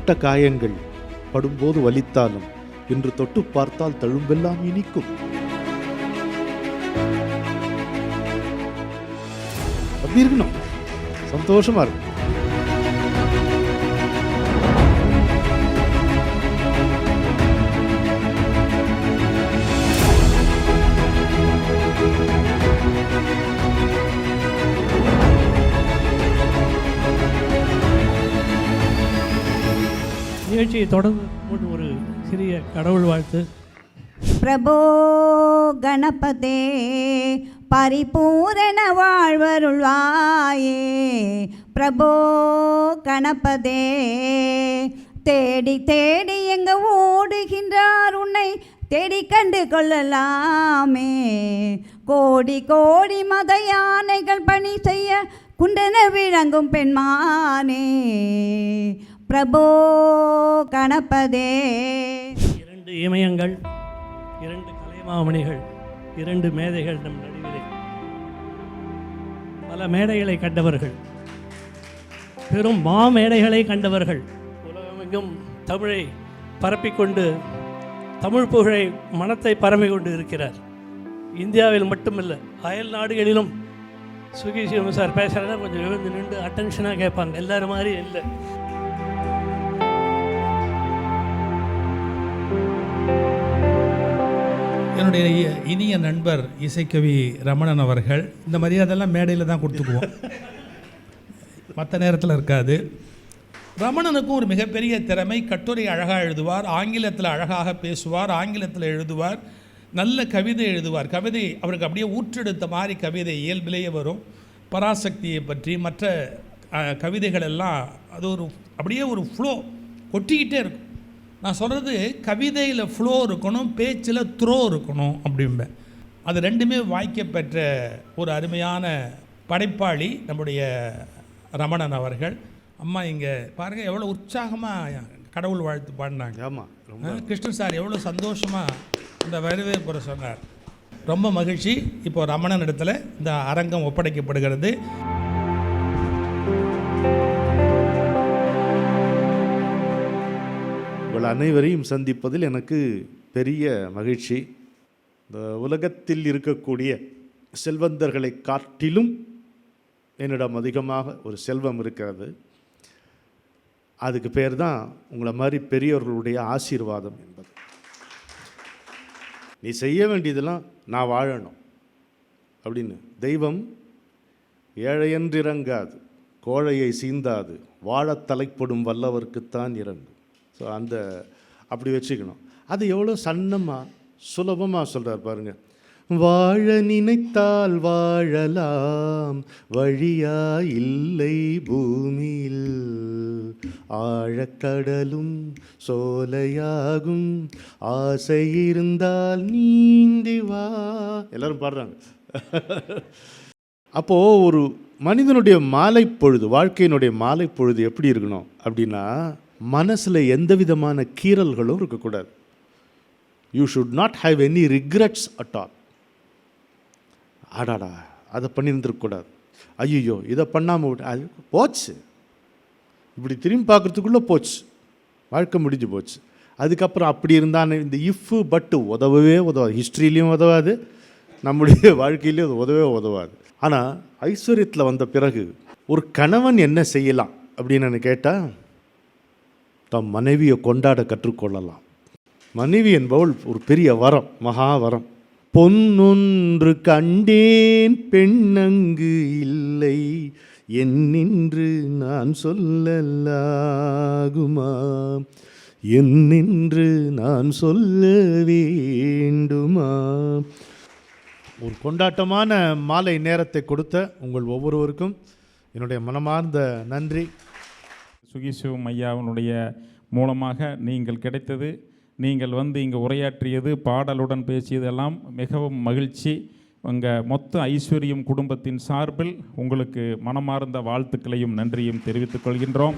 பட்ட காயங்கள் படும்போது வலித்தாலும் இன்று தொட்டு பார்த்தால் தழும்பெல்லாம் இனிக்கும். அப்படி இருக்கணும், சந்தோஷமா இருக்கும். நிகழ்ச்சியை தொடர்ந்து ஒரு சிறிய கடவுள் வாழ்த்து. பிரபோ கணபதே பரிபூரண வாழ்வருள்வாயே. பிரபோ கணபதே தேடி தேடி எங்க ஓடுகின்றார் உன்னை தேடி கண்டு கொள்ளலாமே. கோடி கோடி மத யானைகள் பணி செய்ய குண்டன விளங்கும் பெண்மானே. பிரபோ கணபதே. 2 இமயங்கள், 2 கலைமாமணிகள், 2 மேதைகள் நம் நடுவிலே. பல மேடைகளை கண்டவர்கள், பெரும் மாமேடைகளை கண்டவர்கள். உலகமெங்கும் தமிழை பரப்பிக்கொண்டு தமிழ் புகழை மனத்தை பரப்பி கொண்டு இருக்கிறார். இந்தியாவில் மட்டுமில்லை, அயல் நாடுகளிலும். சுகி சிவம் சார் பேசுகிறதா கொஞ்சம் எழுந்து நின்று அட்டென்ஷனாக கேட்பாங்க, எல்லோரும் மாதிரி இல்லை. என்னுடைய இனிய நண்பர் இசைக்கவி ரமணன் அவர்கள், இந்த மரியாதையெல்லாம் மேடையில் தான் கொடுத்துக்குவோம், மற்ற நேரத்தில் இருக்காது. ரமணனுக்கும் ஒரு மிகப்பெரிய திறமை. கட்டுரை அழகாக எழுதுவார், ஆங்கிலத்தில் அழகாக பேசுவார், ஆங்கிலத்தில் எழுதுவார், நல்ல கவிதை எழுதுவார். கவிதை அவருக்கு அப்படியே ஊற்றெடுத்த மாதிரி கவிதை இயல்பிலேயே வரும். பராசக்தியை பற்றி மற்ற கவிதைகள் எல்லாம் அது ஒரு அப்படியே ஒரு ஃப்ளோ கொட்டிக்கிட்டே இருக்கும். நான் சொல்கிறது, கவிதையில் ஃப்ளோ இருக்கணும், பேச்சில் த்ரோ இருக்கணும் அப்படிம்பேன். அது ரெண்டுமே வாய்க்கப்பெற்ற ஒரு அருமையான படைப்பாளி நம்முடைய ரமணன் அவர்கள். அம்மா இங்கே பாருங்கள், எவ்வளோ உற்சாகமாக கடவுள் வாழ்த்து பாடினாங்க. ஆமாம், கிருஷ்ணன் சார் எவ்வளோ சந்தோஷமாக இந்த வரவேற்புரை சொன்னார். ரொம்ப மகிழ்ச்சி. இப்போ ரமணன் இடத்துல இந்த அரங்கம் ஒப்படைக்கப்படுகிறது. உங்கள் அனைவரையும் சந்திப்பதில் எனக்கு பெரிய மகிழ்ச்சி. இந்த உலகத்தில் இருக்கக்கூடிய செல்வந்தர்களை காட்டிலும் என்னிடம் அதிகமாக ஒரு செல்வம் இருக்கிறது. அதுக்கு பேர் தான் உங்களை மாதிரி பெரியவர்களுடைய ஆசீர்வாதம் என்பது. நீ செய்ய வேண்டியதெல்லாம் நான் வாழணும் அப்படின்னு. தெய்வம் ஏழையென்றிறங்காது, கோழையை சீந்தாது, வாழத் தலைப்படும் வல்லவர்க்குத்தான் இறங்கும். ஸோ அப்படி வச்சுக்கணும். அது எவ்வளோ சன்னமாக சுலபமாக சொல்கிறார் பாருங்கள். வாழ நினைத்தால் வாழலாம், வழியா இல்லை பூமியில், ஆழக்கடலும் சோலையாகும், ஆசை இருந்தால் நீந்தி வா. எல்லாரும் பாடுறாங்க. அப்போது ஒரு மனிதனுடைய மாலை பொழுது, வாழ்க்கையினுடைய மாலை பொழுது எப்படி இருக்கணும் அப்படின்னா, மனசில் எந்த விதமான கீறல்களும் இருக்கக்கூடாது. You should not have any regrets at all. ஆடாடா அதை பண்ணியிருந்துருக்கக்கூடாது, ஐயோ இதை பண்ணாமல் விட்டு அது போச்சு, இப்படி திரும்பி பார்க்குறதுக்குள்ளே போச்சு, வாழ்க்கை முடிஞ்சு போச்சு. அதுக்கப்புறம் அப்படி இருந்தானே இந்த இஃப்பு பட்டு உதவவே உதவாது. ஹிஸ்ட்ரியிலையும் உதவாது, நம்முடைய வாழ்க்கையிலையும் அது உதவே உதவாது. ஆனால் ஐஸ்வர்யத்தில் வந்த பிறகு ஒரு கணவன் என்ன செய்யலாம் அப்படின்னு கேட்டால், தம் மனைவியை கொண்டாட கற்றுக்கொள்ளலாம். மனைவி என்பவள் ஒரு பெரிய வரம், மகாவரம். பொன்னொன்று கண்டேன் பெண்ணங்கு இல்லை என்னென்று நான் சொல்லலாகுமா, என்னென்று நான் சொல்ல வேண்டுமா. ஒரு கொண்டாட்டமான மாலை நேரத்தை கொடுத்த உங்கள் ஒவ்வொருவருக்கும் என்னுடைய மனமார்ந்த நன்றி. சுகிசிவம் ஐயாவினுடைய மூலமாக நீங்கள் கிடைத்தது, நீங்கள் வந்து இங்கே உரையாற்றியது, பாடலுடன் பேசியதெல்லாம் மிகவும் மகிழ்ச்சி. உங்கள் மொத்த ஐஸ்வர்யம் குடும்பத்தின் சார்பில் உங்களுக்கு மனமார்ந்த வாழ்த்துக்களையும் நன்றியும் தெரிவித்துக் கொள்கின்றோம்.